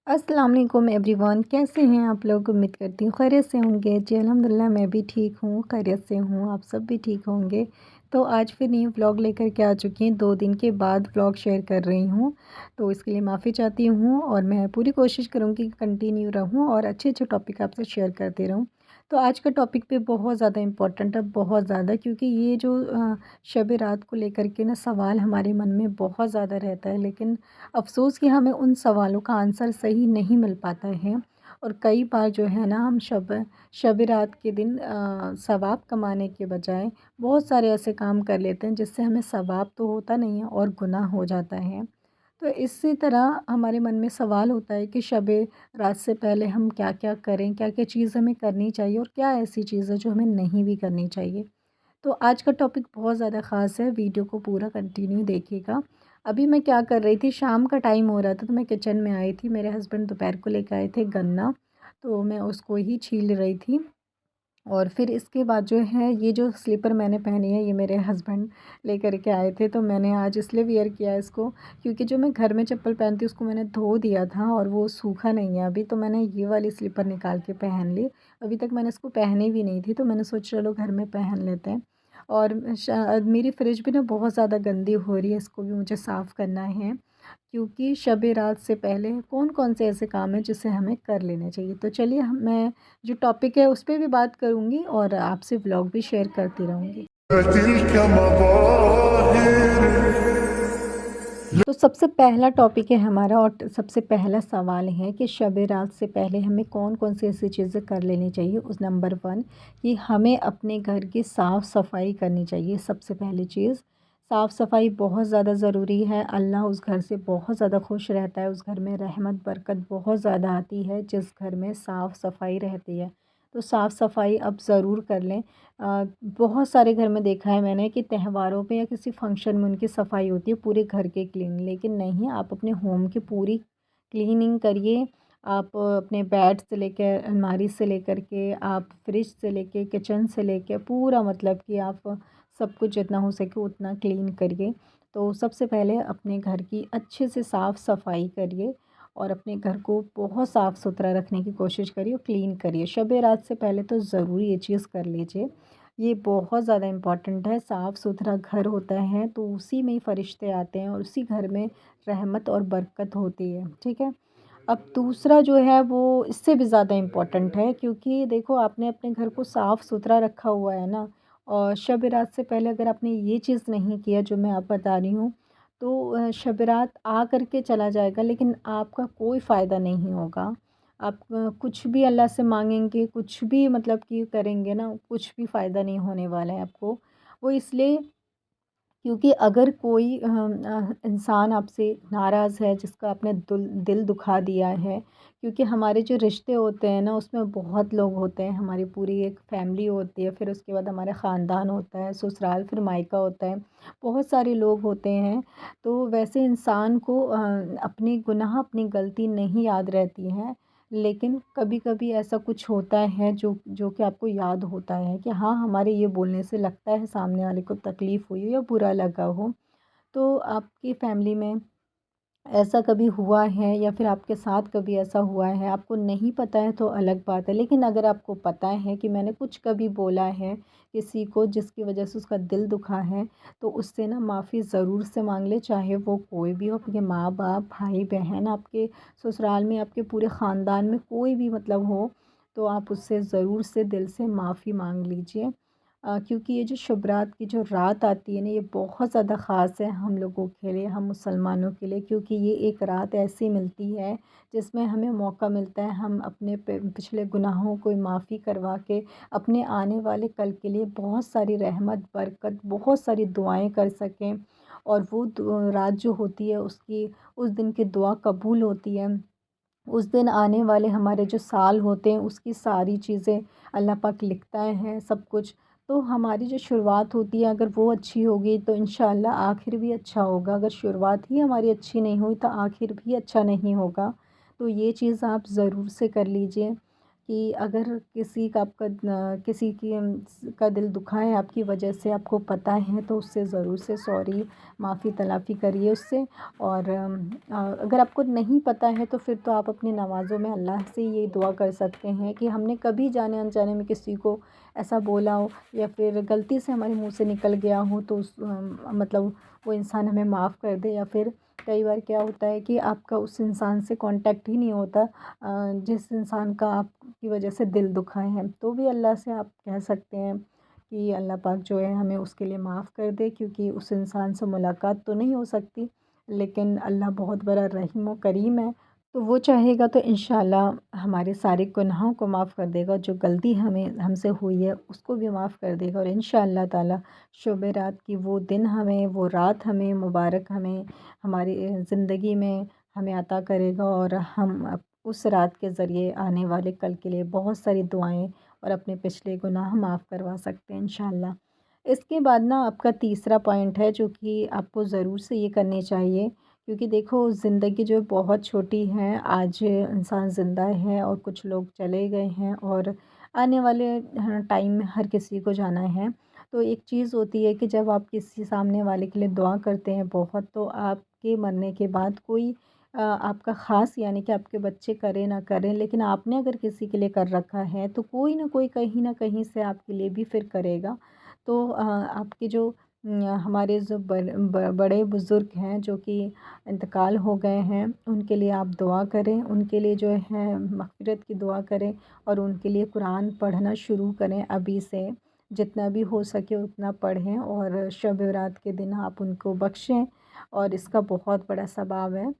अस्सलाम वालेकुम एवरीवन, कैसे हैं आप लोग। उम्मीद करती हूँ खैरियत से होंगे। जी अल्हम्दुलिल्लाह, मैं भी ठीक हूँ, खैरियत से हूँ। आप सब भी ठीक होंगे। तो आज फिर न्यू व्लॉग लेकर के आ चुकी हैं। 2 दिन के बाद व्लॉग शेयर कर रही हूँ, तो इसके लिए माफ़ी चाहती हूँ और मैं पूरी कोशिश करूँगी कि कंटिन्यू रहूँ और अच्छे-अच्छे टॉपिक आपसे शेयर करती रहूँ। तो आज का टॉपिक भी बहुत ज़्यादा इम्पोर्टेंट है, बहुत ज़्यादा, क्योंकि ये जो शब रात को लेकर के ना सवाल हमारे मन में बहुत ज़्यादा रहता है, लेकिन अफ़सोस कि हमें उन सवालों का आंसर सही नहीं मिल पाता है। और कई बार जो है ना हम शब रात के दिन सवाब कमाने के बजाय बहुत सारे ऐसे काम कर लेते हैं जिससे हमें सवाब तो होता नहीं है और गुनाह हो जाता है। तो इसी तरह हमारे मन में सवाल होता है कि शब रात से पहले हम क्या-क्या करें, क्या-क्या चीज़ हमें करनी चाहिए और क्या ऐसी चीज़ है जो हमें नहीं भी करनी चाहिए। तो आज का टॉपिक बहुत ज़्यादा ख़ास है, वीडियो को पूरा कंटिन्यू देखिएगा। अभी मैं क्या कर रही थी, शाम का टाइम हो रहा था तो मैं किचन में आई थी। मेरे हस्बैंड दोपहर को लेकर आए थे गन्ना, तो मैं उसको ही छील रही थी। और फिर इसके बाद जो है ये जो स्लीपर मैंने पहनी है, ये मेरे हस्बैंड लेकर के आए थे, तो मैंने आज इसलिए वियर किया है इसको, क्योंकि जो मैं घर में चप्पल पहनती हूँ उसको मैंने धो दिया था और वो सूखा नहीं है अभी, तो मैंने ये वाली स्लीपर निकाल के पहन ली। अभी तक मैंने इसको पहनी भी नहीं थी, तो मैंने सोचा चलो घर में पहन लेते हैं। और मेरी फ्रिज भी ना बहुत ज़्यादा गंदी हो रही है, इसको भी मुझे साफ़ करना है, क्योंकि शब रात से पहले कौन-कौन से ऐसे काम हैं जिसे हमें कर लेने चाहिए। तो चलिए मैं जो टॉपिक है उस पे भी बात करूँगी और आपसे व्लॉग भी शेयर करती रहूँगी। तो सबसे पहला टॉपिक है हमारा और सबसे पहला सवाल है कि शब रात से पहले हमें कौन-कौन सी ऐसी चीज़ें कर लेनी चाहिए। उस नंबर 1 कि हमें अपने घर की साफ़-सफ़ाई करनी चाहिए। सबसे पहली चीज़, साफ़-सफ़ाई बहुत ज़्यादा ज़रूरी है। अल्लाह उस घर से बहुत ज़्यादा खुश रहता है, उस घर में रहमत बरकत बहुत ज़्यादा आती है जिस घर में साफ़-सफ़ाई रहती है। तो साफ़-सफ़ाई अब ज़रूर कर लें। बहुत सारे घर में देखा है मैंने कि त्योहारों पे या किसी फंक्शन में उनकी सफाई होती है पूरे घर की क्लीन, लेकिन नहीं, आप अपने होम की पूरी क्लीनिंग करिए। आप अपने बेड से लेकर अलमारी से लेकर के आप फ्रिज से लेके किचन से लेके पूरा, मतलब कि आप सब कुछ जितना हो सके उतना क्लीन करिए। तो सबसे पहले अपने घर की अच्छे से साफ़ सफाई करिए और अपने घर को बहुत साफ़ सुथरा रखने की कोशिश करिए और क्लीन करिए। शब रात से पहले तो ज़रूर ये चीज़ कर लीजिए। ये बहुत ज़्यादा इम्पॉर्टेंट है। साफ़ सुथरा घर होता है तो उसी में ही फ़रिश्ते आते हैं और उसी घर में रहमत और बरकत होती है, ठीक है। अब दूसरा जो है वो इससे भी ज़्यादा इम्पॉर्टेंट है, क्योंकि देखो आपने अपने घर को साफ़ सुथरा रखा हुआ है ना, और शब रात से पहले अगर आपने ये चीज़ नहीं किया जो मैं आप बता रही हूँ, तो शब रात आ कर के चला जाएगा, लेकिन आपका कोई फ़ायदा नहीं होगा। आप कुछ भी अल्लाह से माँगेंगे, कुछ भी मतलब कि करेंगे ना, कुछ भी फ़ायदा नहीं होने वाला है आपको। वो इसलिए क्योंकि अगर कोई इंसान आपसे नाराज़ है जिसका आपने दिल दुखा दिया है, क्योंकि हमारे जो रिश्ते होते हैं ना उसमें बहुत लोग होते हैं, हमारी पूरी एक फैमिली होती है, फिर उसके बाद हमारा ख़ानदान होता है, ससुराल, फिर मायका होता है, बहुत सारे लोग होते हैं। तो वैसे इंसान को अपनी गुनाह, अपनी गलती नहीं याद रहती है, लेकिन कभी-कभी ऐसा कुछ होता है जो जो कि आपको याद होता है कि हाँ, हमारे ये बोलने से लगता है सामने वाले को तकलीफ़ हुई हो या बुरा लगा हो। तो आपकी फ़ैमिली में ऐसा कभी हुआ है या फिर आपके साथ कभी ऐसा हुआ है, आपको नहीं पता है तो अलग बात है, लेकिन अगर आपको पता है कि मैंने कुछ कभी बोला है किसी को जिसकी वजह से उसका दिल दुखा है, तो उससे ना माफ़ी ज़रूर से मांग ले, चाहे वो कोई भी हो, आपके माँ बाप, भाई बहन, आपके ससुराल में आपके पूरे ख़ानदान में कोई भी मतलब हो, तो आप उससे ज़रूर से दिल से माफ़ी मांग लीजिए। क्योंकि ये जो शुभ रात की जो रात आती है ना, ये बहुत ज़्यादा ख़ास है हम लोगों के लिए, हम मुसलमानों के लिए, क्योंकि ये एक रात ऐसी मिलती है जिसमें हमें मौका मिलता है हम अपने पिछले गुनाहों को माफ़ी करवा के अपने आने वाले कल के लिए बहुत सारी रहमत बरकत, बहुत सारी दुआएं कर सकें। और वो रात जो होती है उसकी, उस दिन की दुआ कबूल होती है। उस दिन आने वाले हमारे जो साल होते हैं उसकी सारी चीज़ें अल्लाह पाक लिखता है सब कुछ। तो हमारी जो शुरुआत होती है अगर वो अच्छी होगी तो इंशाअल्लाह आखिर भी अच्छा होगा। अगर शुरुआत ही हमारी अच्छी नहीं हुई तो आखिर भी अच्छा नहीं होगा। तो ये चीज़ आप ज़रूर से कर लीजिए। कि अगर किसी की का दिल दुखा है आपकी वजह से, आपको पता है, तो उससे ज़रूर से सॉरी, माफ़ी तलाफ़ी करिए उससे। और अगर आपको नहीं पता है तो फिर तो आप अपनी नमाज़ों में अल्लाह से ये दुआ कर सकते हैं कि हमने कभी जाने अनजाने में किसी को ऐसा बोला हो या फिर गलती से हमारे मुँह से निकल गया हो, तो मतलब वो इंसान हमें माफ़ कर दे। या फिर कई बार क्या होता है कि आपका उस इंसान से कांटेक्ट ही नहीं होता, जिस इंसान का आपकी वजह से दिल दुखा है, तो भी अल्लाह से आप कह सकते हैं कि अल्लाह पाक जो है हमें उसके लिए माफ़ कर दे, क्योंकि उस इंसान से मुलाकात तो नहीं हो सकती, लेकिन अल्लाह बहुत बड़ा रहीम व करीम है। तो वो चाहेगा तो इंशाल्लाह हमारे सारे गुनाहों को माफ़ कर देगा, जो गलती हमसे हुई है उसको भी माफ़ कर देगा, और इंशाअल्लाह ताला शब रात की वो दिन हमें, वो रात हमें मुबारक, हमें हमारी ज़िंदगी में हमें अता करेगा, और हम उस रात के ज़रिए आने वाले कल के लिए बहुत सारी दुआएं और अपने पिछले गुनाह माफ़ करवा सकते हैं इंशाअल्लाह। इसके बाद ना आपका तीसरा पॉइंट है जो कि आपको ज़रूर से ये करनी चाहिए, क्योंकि देखो ज़िंदगी जो है बहुत छोटी है। आज इंसान ज़िंदा है और कुछ लोग चले गए हैं, और आने वाले टाइम में हर किसी को जाना है। तो एक चीज़ होती है कि जब आप किसी सामने वाले के लिए दुआ करते हैं बहुत, तो आपके मरने के बाद कोई आपका ख़ास, यानी कि आपके बच्चे करें ना करें, लेकिन आपने अगर किसी के लिए कर रखा है तो कोई ना कोई कहीं न कहीं से आपके लिए भी फिर करेगा। तो आपके जो हमारे जो बड़े बुज़ुर्ग हैं जो कि इंतकाल हो गए हैं, उनके लिए आप दुआ करें, उनके लिए जो है मग़फ़िरत की दुआ करें, और उनके लिए कुरान पढ़ना शुरू करें अभी से। जितना भी हो सके उतना पढ़ें, और शब बारात के दिन आप उनको बख्शें, और इसका बहुत बड़ा सवाब है।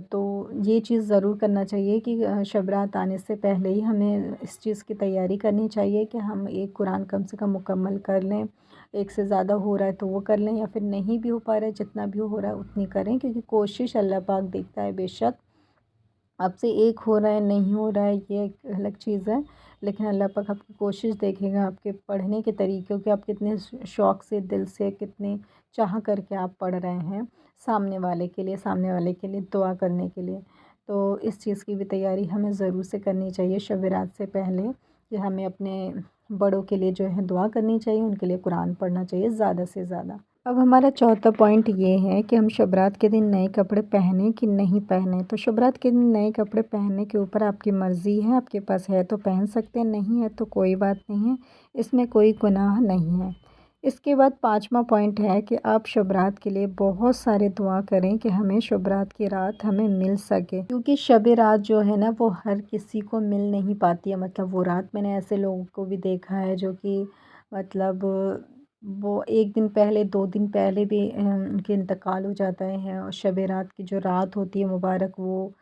तो ये चीज़ ज़रूर करना चाहिए कि शब बारात आने से पहले ही हमें इस चीज़ की तैयारी करनी चाहिए कि हम एक कुरान कम से कम मुकम्मल कर लें। एक से ज़्यादा हो रहा है तो वो कर लें, या फिर नहीं भी हो पा रहा है, जितना भी हो रहा है उतनी करें, क्योंकि कोशिश अल्लाह पाक देखता है बेशक। आपसे एक हो रहा है, नहीं हो रहा है, ये एक अलग चीज़ है, लेकिन अल्लाह पाक आपकी कोशिश देखेगा, आपके पढ़ने के तरीक़ों के, आप कितने शौक़ से, दिल से, कितने चाह करके आप पढ़ रहे हैं सामने वाले के लिए दुआ करने के लिए। तो इस चीज़ की भी तैयारी हमें ज़रूर से करनी चाहिए शब बारात से पहले, कि हमें अपने बड़ों के लिए जो है दुआ करनी चाहिए, उनके लिए कुरान पढ़ना चाहिए ज़्यादा से ज़्यादा। अब हमारा चौथा पॉइंट ये है कि हम शब रात के दिन नए कपड़े पहने कि नहीं पहने। तो शब रात के दिन नए कपड़े पहनने के ऊपर आपकी मर्ज़ी है, आपके पास है तो पहन सकते हैं, नहीं है तो कोई बात नहीं है, इसमें कोई गुनाह नहीं है। इसके बाद पाँचवा पॉइंट है कि आप शब रात के लिए बहुत सारे दुआ करें कि हमें शब रात की रात हमें मिल सके, क्योंकि शब रात जो है ना वो हर किसी को मिल नहीं पाती है। मतलब वो रात मैंने ऐसे लोगों को भी देखा है जो कि मतलब वो 1 दिन पहले, 2 दिन पहले भी उनके इंतकाल हो जाता है, और शब रात की जो रात होती है मुबारक, वो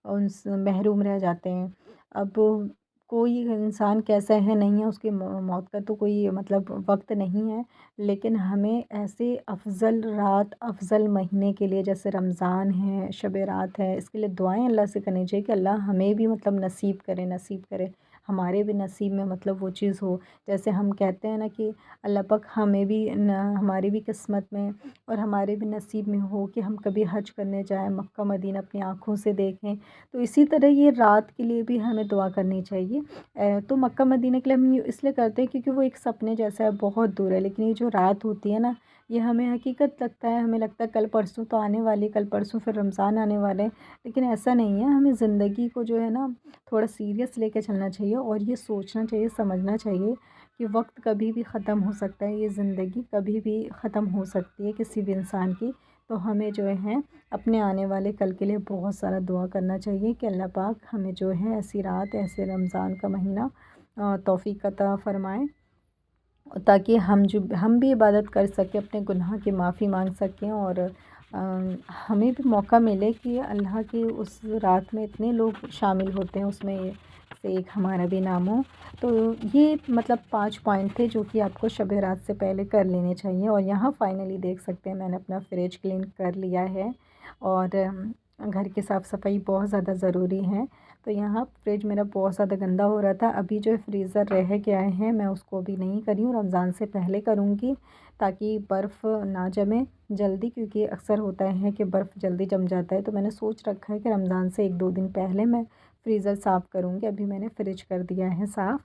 उनसे महरूम रह जाते हैं। अब कोई इंसान कैसा है, नहीं है, उसकी मौत का तो कोई मतलब वक्त नहीं है, लेकिन हमें ऐसे अफ़ज़ल रात, अफ़ज़ल महीने के लिए, जैसे रमज़ान है, शब रात है, इसके लिए दुआएं अल्लाह से करनी चाहिए कि अल्लाह हमें भी मतलब नसीब करे, हमारे भी नसीब में मतलब वो चीज़ हो। जैसे हम कहते हैं ना कि अल्लाह पाक हमें भी हमारी भी किस्मत में और हमारे भी नसीब में हो कि हम कभी हज करने जाएं, मक्का मदीना अपनी आँखों से देखें। तो इसी तरह ये रात के लिए भी हमें दुआ करनी चाहिए। तो मक्का मदीना के लिए हम ये इसलिए करते हैं क्योंकि वो एक सपने जैसा है, बहुत दूर है, लेकिन ये जो रात होती है ना, ये हमें हकीकत लगता है, हमें लगता है कल परसों तो आने वाली, कल परसों फिर रमज़ान आने वाले हैं, लेकिन ऐसा नहीं है। हमें ज़िंदगी को जो है ना थोड़ा सीरियस लेके चलना चाहिए, और ये सोचना चाहिए, समझना चाहिए कि वक्त कभी भी ख़त्म हो सकता है, ये ज़िंदगी कभी भी ख़त्म हो सकती है किसी भी इंसान की। तो हमें जो है अपने आने वाले कल के लिए बहुत सारा दुआ करना चाहिए कि अल्लाह पाक हमें जो है ऐसी रात, ऐसे रमज़ान का महीना तौफ़ीक अता फ़रमाएँ, ताकि हम भी इबादत कर सकें, अपने गुनाह की माफ़ी मांग सकें, और हमें भी मौका मिले कि अल्लाह की उस रात में इतने लोग शामिल होते हैं, उसमें से एक हमारा भी नाम हो। तो ये मतलब 5 पॉइंट थे जो कि आपको शब रात से पहले कर लेने चाहिए। और यहाँ फाइनली देख सकते हैं मैंने अपना फ्रिज क्लीन कर लिया है, और घर की साफ़ सफाई बहुत ज़्यादा ज़रूरी है। तो यहाँ फ्रिज मेरा बहुत ज़्यादा गंदा हो रहा था। अभी जो फ्रीज़र रह के आए हैं, मैं उसको अभी नहीं करी हूँ, रमज़ान से पहले करूँगी, ताकि बर्फ़ ना जमे जल्दी, क्योंकि अक्सर होता है कि बर्फ़ जल्दी जम जाता है। तो मैंने सोच रखा है कि रमज़ान से 1-2 दिन पहले मैं फ्रीज़र साफ़ करूँगी। अभी मैंने फ्रिज कर दिया है साफ़।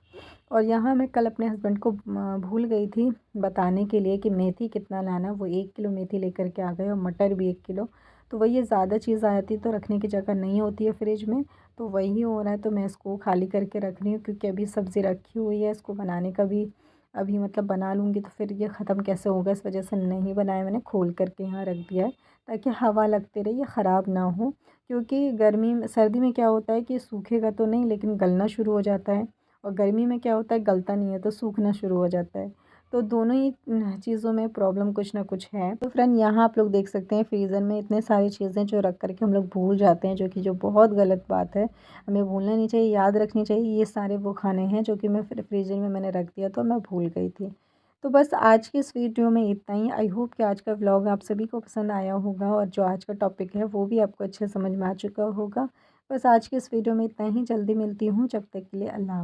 और यहाँ मैं कल अपने हस्बैंड को भूल गई थी बताने के लिए कि मेथी कितना लाना है। वो 1 किलो मेथी लेकर के आ गए और मटर भी 1 किलो। तो वही, ये ज़्यादा चीज़ आ जाती है तो रखने की जगह नहीं होती है फ्रिज में। तो वही हो रहा है, तो मैं इसको खाली करके रख रही हूँ, क्योंकि अभी सब्ज़ी रखी हुई है, इसको बनाने का भी अभी मतलब बना लूँगी तो फिर ये ख़त्म कैसे होगा, इस वजह से नहीं बनाया मैंने, खोल करके यहाँ रख दिया है ताकि हवा लगती रहे, ये ख़राब ना हो। क्योंकि गर्मी में, सर्दी में क्या होता है कि सूखेगा तो नहीं लेकिन गलना शुरू हो जाता है, और गर्मी में क्या होता है, गलता नहीं है तो सूखना शुरू हो जाता है। तो दोनों ही चीज़ों में प्रॉब्लम कुछ ना कुछ है। तो फ्रेंड, यहाँ आप लोग देख सकते हैं फ्रीज़र में इतने सारी चीज़ें जो रख कर के हम लोग भूल जाते हैं, जो बहुत गलत बात है। हमें भूलना नहीं चाहिए, याद रखनी चाहिए। ये सारे वो खाने हैं जो कि मैं फ्रीज़र में मैंने रख दिया, तो मैं भूल गई थी। तो बस आज की इस वीडियो में इतना ही। आई होप कि आज का व्लॉग आप सभी को पसंद आया होगा, और जो आज का टॉपिक है वो भी आपको अच्छे समझ में आ चुका होगा। बस आज की इस वीडियो में इतना ही। जल्दी मिलती हूँ, जब तक के लिए अल्लाह हाफ़िज़।